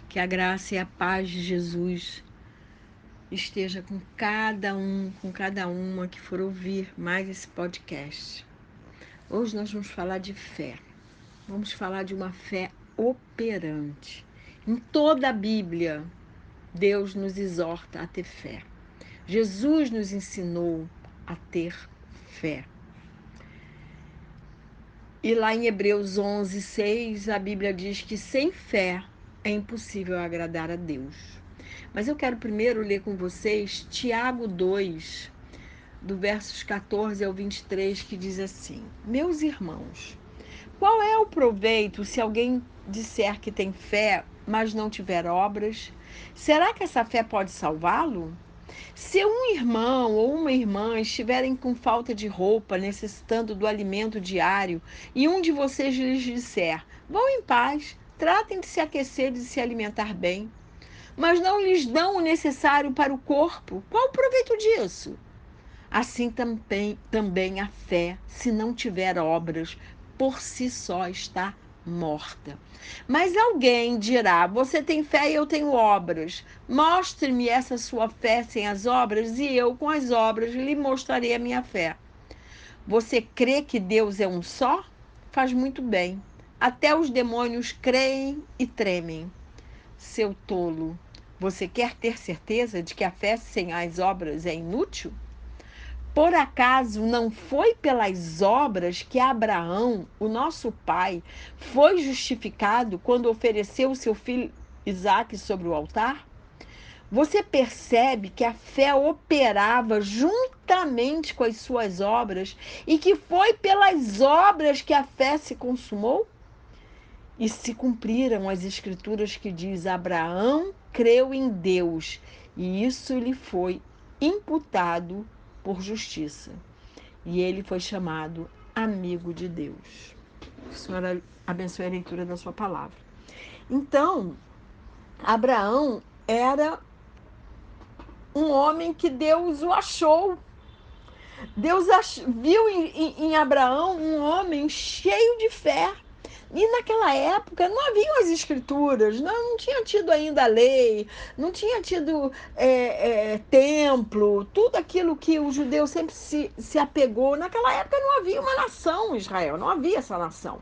Que a graça e a paz de Jesus esteja com cada um, com cada uma que for ouvir mais esse podcast. Hoje nós vamos falar de fé. Vamos falar de uma fé operante. Em toda a Bíblia, Deus nos exorta a ter fé. Jesus nos ensinou a ter fé. E lá em Hebreus 11:6, a Bíblia diz que sem fé é impossível agradar a Deus. Mas eu quero primeiro ler com vocês Tiago 2, do versos 14 ao 23, que diz assim: Meus irmãos, qual é o proveito se alguém disser que tem fé, mas não tiver obras? Será que essa fé pode salvá-lo? Se um irmão ou uma irmã estiverem com falta de roupa, necessitando do alimento diário, e um de vocês lhes disser: vão em paz, tratem de se aquecer e de se alimentar bem, mas não lhes dão o necessário para o corpo, qual o proveito disso? Assim também a fé, se não tiver obras, por si só está morta. Mas alguém dirá: você tem fé e eu tenho obras. Mostre-me essa sua fé sem as obras, e eu, com as obras, lhe mostrarei a minha fé. Você crê que Deus é um só? Faz muito bem. Até os demônios creem e tremem. Seu tolo, você quer ter certeza de que a fé sem as obras é inútil? Por acaso não foi pelas obras que Abraão, o nosso pai, foi justificado quando ofereceu o seu filho Isaque sobre o altar? Você percebe que a fé operava juntamente com as suas obras e que foi pelas obras que a fé se consumou? E se cumpriram as escrituras que diz: Abraão creu em Deus e isso lhe foi imputado por justiça. E ele foi chamado amigo de Deus. Senhora, abençoe a leitura da sua palavra. Então, Abraão era um homem que Deus o achou. Deus viu em Abraão um homem cheio de fé. E naquela época não haviam as escrituras, não tinha tido ainda a lei, não tinha tido templo, tudo aquilo que o judeu sempre se apegou. Naquela época não havia uma nação Israel, não havia essa nação.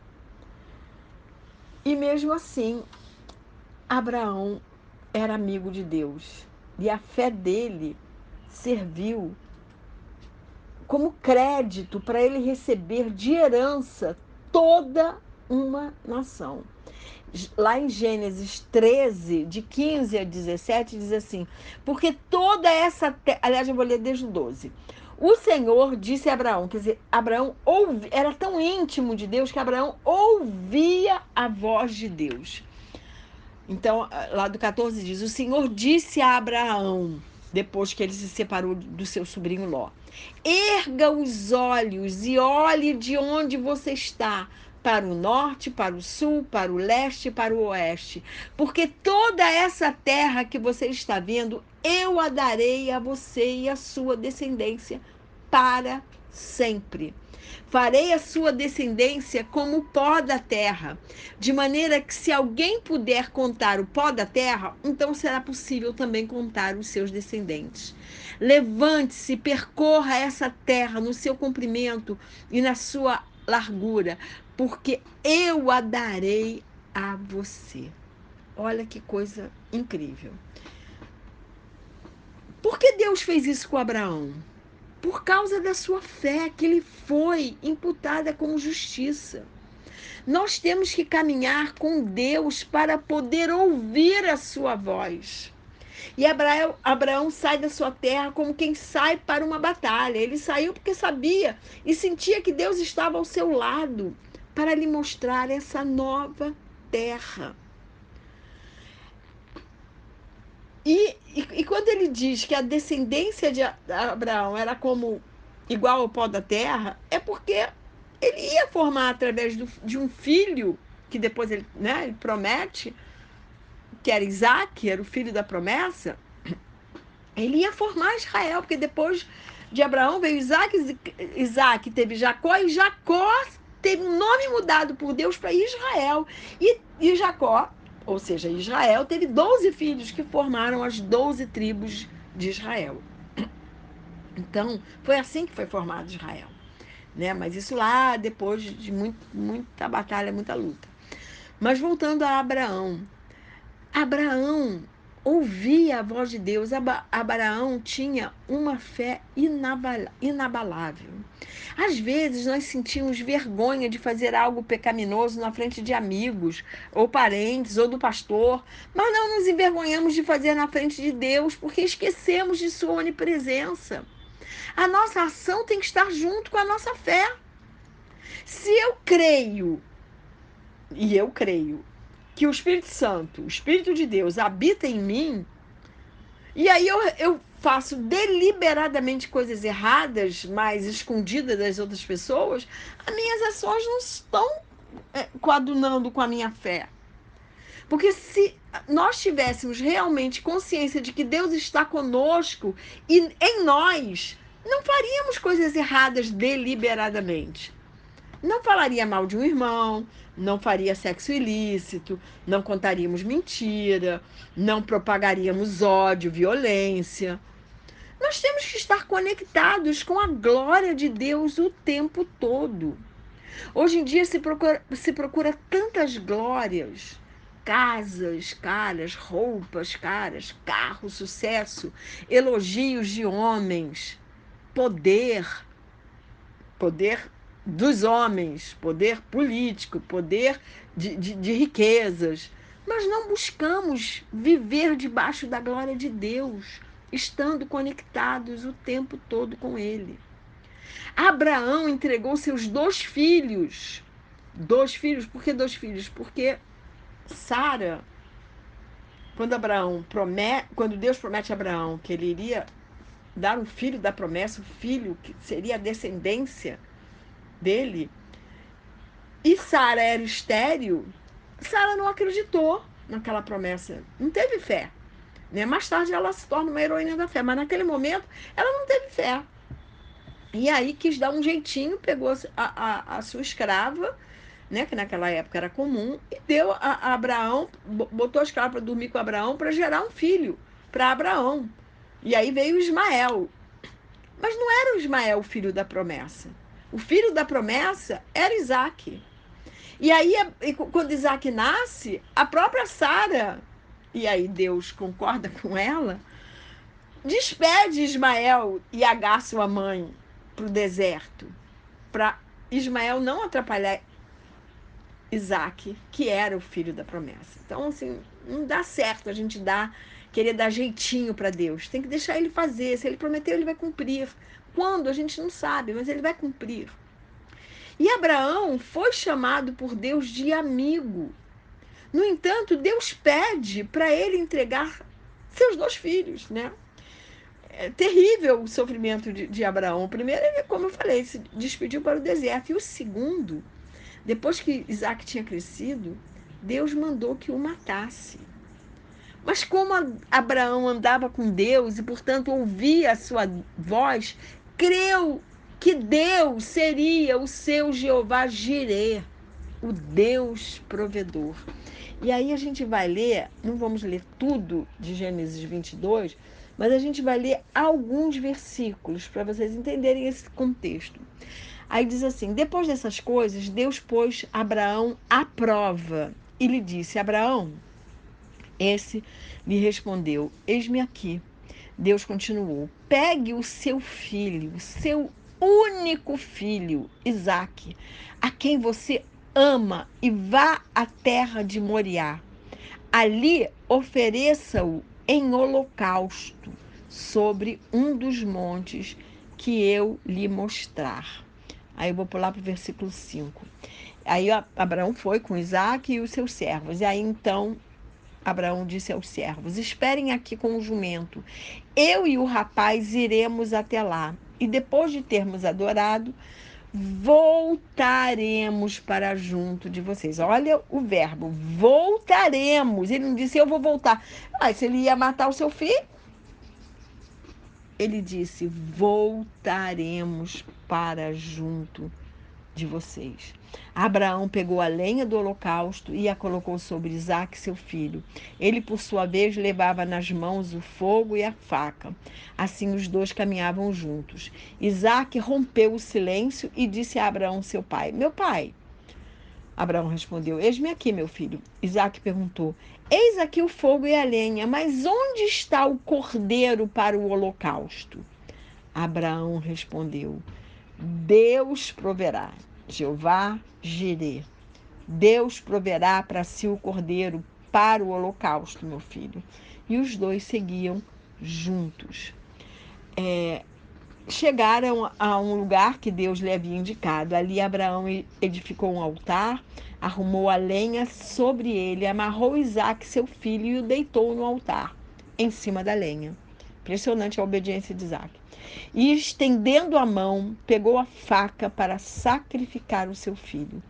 E mesmo assim, Abraão era amigo de Deus. E a fé dele serviu como crédito para ele receber de herança toda uma nação. Lá em Gênesis 13, de 15 a 17, diz assim: porque toda essa terra. Aliás, eu vou ler desde o 12. O Senhor disse a Abraão, quer dizer, Abraão era tão íntimo de Deus que Abraão ouvia a voz de Deus. Então, lá do 14 diz: o Senhor disse a Abraão, depois que ele se separou do seu sobrinho Ló: erga os olhos e olhe de onde você está, para o norte, para o sul, para o leste, para o oeste, porque toda essa terra que você está vendo, eu a darei a você e a sua descendência para sempre. Farei a sua descendência como o pó da terra, de maneira que se alguém puder contar o pó da terra, então será possível também contar os seus descendentes. Levante-se, percorra essa terra no seu comprimento e na sua largura, porque eu a darei a você. Olha que coisa incrível. Por que Deus fez isso com Abraão? Por causa da sua fé, que lhe foi imputada como justiça. Nós temos que caminhar com Deus para poder ouvir a sua voz. E Abraão sai da sua terra como quem sai para uma batalha. Ele saiu porque sabia e sentia que Deus estava ao seu lado para lhe mostrar essa nova terra. E quando ele diz que a descendência de Abraão era como igual ao pó da terra, é porque ele ia formar através de um filho, que depois ele promete, que era Isaque, era o filho da promessa. Ele ia formar Israel, porque depois de Abraão veio Isaque teve Jacó, e Jacó teve um nome mudado por Deus para Israel. E Jacó Ou seja, Israel teve 12 filhos que formaram as 12 tribos de Israel. Então, foi assim que foi formado Israel, né? Mas isso lá depois de muita batalha, muita luta. Mas voltando a Abraão, Abraão ouvia a voz de Deus. Abraão tinha uma fé inabalável. Às vezes nós sentimos vergonha de fazer algo pecaminoso na frente de amigos, ou parentes, ou do pastor, mas não nos envergonhamos de fazer na frente de Deus, porque esquecemos de sua onipresença. A nossa ação tem que estar junto com a nossa fé. Se eu creio, e eu creio, que o Espírito Santo, o Espírito de Deus, habita em mim, e aí eu faço deliberadamente coisas erradas, mas escondidas das outras pessoas, as minhas ações não estão coadunando com a minha fé. Porque se nós tivéssemos realmente consciência de que Deus está conosco e em nós, não faríamos coisas erradas deliberadamente. Não falaria mal de um irmão, não faria sexo ilícito, não contaríamos mentira, não propagaríamos ódio, violência. Nós temos que estar conectados com a glória de Deus o tempo todo. Hoje em dia se procura tantas glórias, casas caras, roupas caras, carro, sucesso, elogios de homens, poder, poder dos homens, poder político, poder de riquezas. Mas não buscamos viver debaixo da glória de Deus, estando conectados o tempo todo com Ele. Abraão entregou seus 2 filhos. 2 filhos, por que 2 filhos? Porque Sara, quando Deus promete a Abraão que ele iria dar um filho da promessa, o filho que seria a descendência dele, e Sara era estéril, Sara não acreditou naquela promessa, não teve fé. Né? Mais tarde ela se torna uma heroína da fé, mas naquele momento ela não teve fé. E aí quis dar um jeitinho, pegou a sua escrava, né, que naquela época era comum, e deu a Abraão, botou a escrava para dormir com Abraão para gerar um filho para Abraão. E aí veio Ismael. Mas não era o Ismael o filho da promessa. O filho da promessa era Isaac. E aí, quando Isaac nasce, a própria Sara, e aí Deus concorda com ela, despede Ismael e Agar, sua mãe, para o deserto, para Ismael não atrapalhar Isaac, que era o filho da promessa. Então, assim, não dá certo a gente querer dar jeitinho para Deus. Tem que deixar ele fazer. Se ele prometeu, ele vai cumprir. Quando? A gente não sabe, mas ele vai cumprir. E Abraão foi chamado por Deus de amigo. No entanto, Deus pede para ele entregar seus 2 filhos, né? É terrível o sofrimento de Abraão. O primeiro, ele, como eu falei, se despediu para o deserto. E o segundo, depois que Isaac tinha crescido, Deus mandou que o matasse. Mas como Abraão andava com Deus e, portanto, ouvia a sua voz, creu que Deus seria o seu Jeová Jireh, o Deus provedor. E aí a gente vai ler, não vamos ler tudo de Gênesis 22, mas a gente vai ler alguns versículos para vocês entenderem esse contexto. Aí diz assim: depois dessas coisas, Deus pôs Abraão à prova e lhe disse: Abraão, esse lhe respondeu: eis-me aqui. Deus continuou: pegue o seu filho, o seu único filho, Isaque, a quem você ama, e vá à terra de Moriá. Ali ofereça-o em holocausto sobre um dos montes que eu lhe mostrar. Aí eu vou pular para o versículo 5. Aí Abraão foi com Isaque e os seus servos. E aí então Abraão disse aos servos: esperem aqui com o jumento. Eu e o rapaz iremos até lá. E depois de termos adorado, voltaremos para junto de vocês. Olha o verbo, voltaremos. Ele não disse eu vou voltar. Se ele ia matar o seu filho, ele disse voltaremos para junto de vocês. Abraão pegou a lenha do holocausto e a colocou sobre Isaque, seu filho. Ele, por sua vez, levava nas mãos o fogo e a faca. Assim os dois caminhavam juntos. Isaque rompeu o silêncio e disse a Abraão, seu pai: Meu pai. Abraão respondeu: Eis-me aqui, meu filho. Isaque perguntou: Eis aqui o fogo e a lenha, mas onde está o cordeiro para o holocausto? Abraão respondeu: Deus proverá. Jeová Jirê. Deus proverá para si o cordeiro para o holocausto, meu filho. E os dois seguiam juntos. Chegaram a um lugar que Deus lhe havia indicado. Ali Abraão edificou um altar, arrumou a lenha sobre ele, amarrou Isaque, seu filho, e o deitou no altar, em cima da lenha. Impressionante a obediência de Isaque. E, estendendo a mão, pegou a faca para sacrificar o seu filho.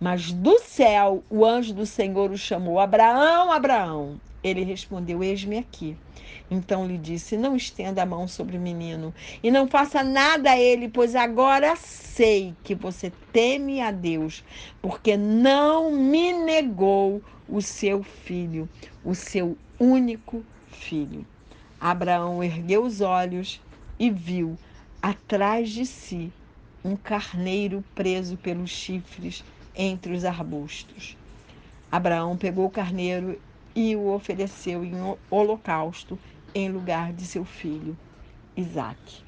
Mas do céu, o anjo do Senhor o chamou: Abraão, Abraão. Ele respondeu: Eis-me aqui. Então lhe disse: Não estenda a mão sobre o menino e não faça nada a ele, pois agora sei que você teme a Deus, porque não me negou o seu filho, o seu único filho. Abraão ergueu os olhos e viu atrás de si um carneiro preso pelos chifres entre os arbustos. Abraão pegou o carneiro e o ofereceu em holocausto em lugar de seu filho Isaque.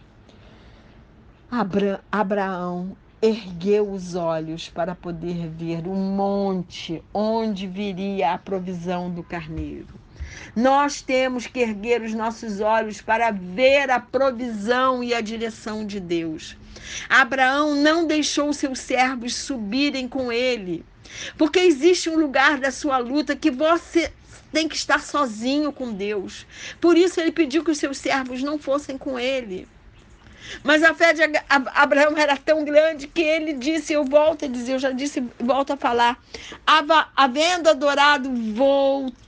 Abraão ergueu os olhos para poder ver o monte onde viria a provisão do carneiro. Nós temos que erguer os nossos olhos para ver a provisão e a direção de Deus. Abraão não deixou seus servos subirem com ele, porque existe um lugar da sua luta que você tem que estar sozinho com Deus. Por isso ele pediu que os seus servos não fossem com ele. Mas a fé de Abraão era tão grande que ele disse, eu volto a dizer, eu já disse, volto a falar, havendo adorado, voltaremos.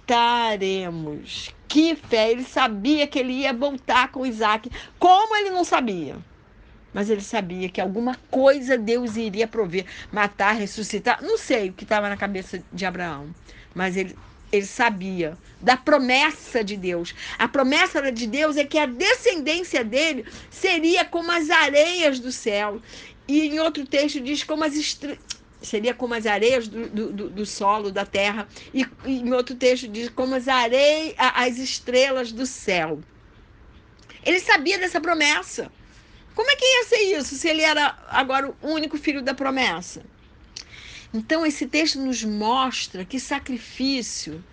Que fé! Ele sabia que ele ia voltar com Isaque. Como ele não sabia? Mas ele sabia que alguma coisa Deus iria prover, matar, ressuscitar. Não sei o que estava na cabeça de Abraão, mas ele sabia da promessa de Deus. A promessa de Deus é que a descendência dele seria como as areias do céu. E em outro texto diz como seria como as areias do solo, da terra. E em outro texto diz como as estrelas do céu. Ele sabia dessa promessa. Como é que ia ser isso se ele era agora o único filho da promessa? Então, esse texto nos mostra que sacrifício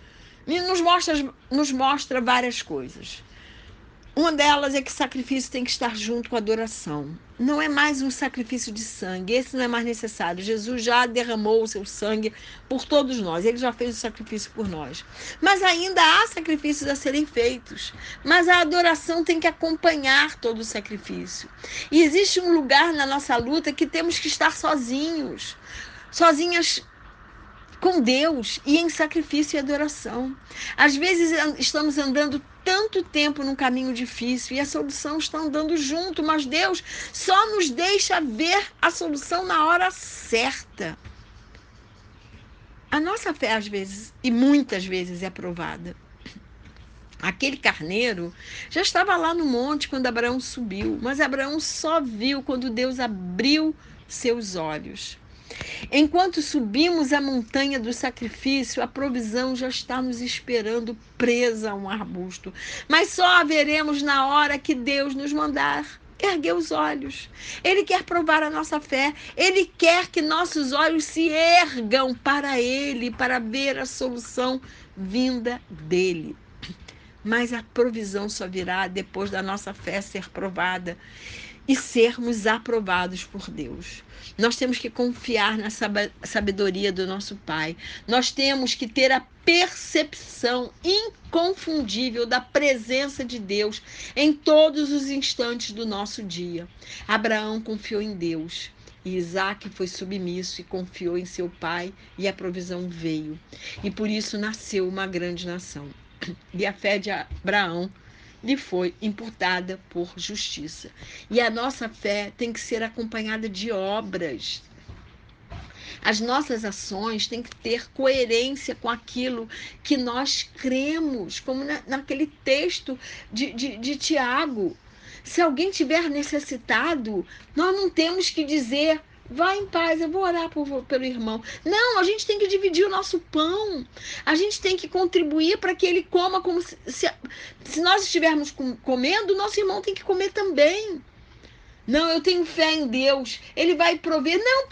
nos mostra várias coisas. Uma delas é que sacrifício tem que estar junto com a adoração. Não é mais um sacrifício de sangue, esse não é mais necessário. Jesus já derramou o seu sangue por todos nós, ele já fez o sacrifício por nós. Mas ainda há sacrifícios a serem feitos, mas a adoração tem que acompanhar todo o sacrifício. E existe um lugar na nossa luta que temos que estar sozinhas com Deus e em sacrifício e adoração. Às vezes estamos andando tanto tempo num caminho difícil e a solução está andando junto, mas Deus só nos deixa ver a solução na hora certa. A nossa fé, às vezes, e muitas vezes, é provada. Aquele carneiro já estava lá no monte quando Abraão subiu, mas Abraão só viu quando Deus abriu seus olhos. Enquanto subimos a montanha do sacrifício, a provisão já está nos esperando presa a um arbusto. Mas só a veremos na hora que Deus nos mandar erguer os olhos. Ele quer provar a nossa fé. Ele quer que nossos olhos se ergam para Ele, para ver a solução vinda dEle. Mas a provisão só virá depois da nossa fé ser provada e sermos aprovados por Deus. Nós temos que confiar na sabedoria do nosso Pai. Nós temos que ter a percepção inconfundível da presença de Deus em todos os instantes do nosso dia. Abraão confiou em Deus. E Isaque foi submisso e confiou em seu pai, e a provisão veio. E por isso nasceu uma grande nação. E a fé de Abraão lhe foi imputada por justiça. E a nossa fé tem que ser acompanhada de obras. As nossas ações têm que ter coerência com aquilo que nós cremos, como naquele texto de Tiago. Se alguém tiver necessitado, nós não temos que dizer: vá em paz, eu vou orar pelo irmão. Não, a gente tem que dividir o nosso pão. A gente tem que contribuir para que ele coma como se nós estivermos comendo, o nosso irmão tem que comer também. Não, eu tenho fé em Deus, Ele vai prover. Não,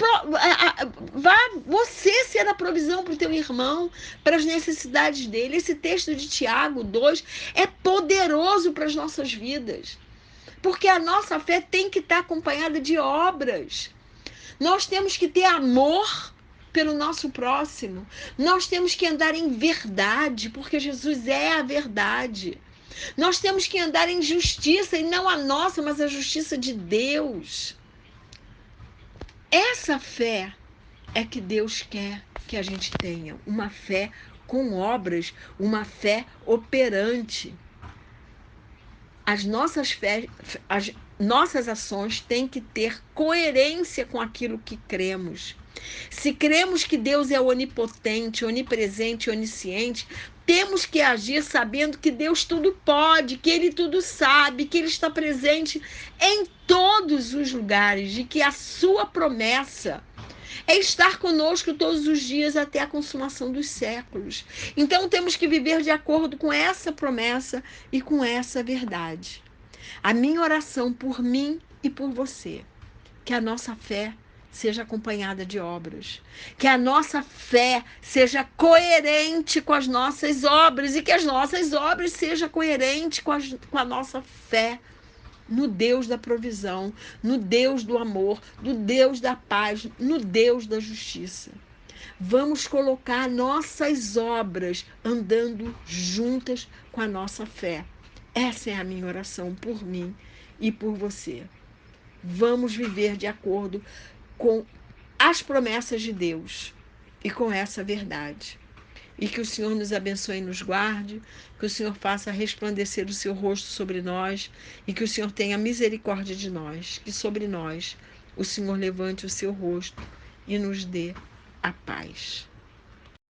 vá você ser a provisão para o teu irmão, para as necessidades dele. Esse texto de Tiago 2 é poderoso para as nossas vidas, porque a nossa fé tem que estar acompanhada de obras. Nós temos que ter amor pelo nosso próximo. Nós temos que andar em verdade, porque Jesus é a verdade. Nós temos que andar em justiça, e não a nossa, mas a justiça de Deus. Essa fé é que Deus quer que a gente tenha. Uma fé com obras, uma fé operante. As nossas ações têm que ter coerência com aquilo que cremos. Se cremos que Deus é onipotente, onipresente, onisciente, temos que agir sabendo que Deus tudo pode, que Ele tudo sabe, que Ele está presente em todos os lugares, e que a sua promessa é estar conosco todos os dias até a consumação dos séculos. Então temos que viver de acordo com essa promessa e com essa verdade. A minha oração por mim e por você, que a nossa fé seja acompanhada de obras, que a nossa fé seja coerente com as nossas obras, e que as nossas obras sejam coerentes com a nossa fé no Deus da provisão, no Deus do amor, no Deus da paz, no Deus da justiça. Vamos colocar nossas obras andando juntas com a nossa fé. Essa é a minha oração por mim e por você. Vamos viver de acordo com as promessas de Deus e com essa verdade. E que o Senhor nos abençoe e nos guarde, que o Senhor faça resplandecer o seu rosto sobre nós, e que o Senhor tenha misericórdia de nós, que sobre nós o Senhor levante o seu rosto e nos dê a paz.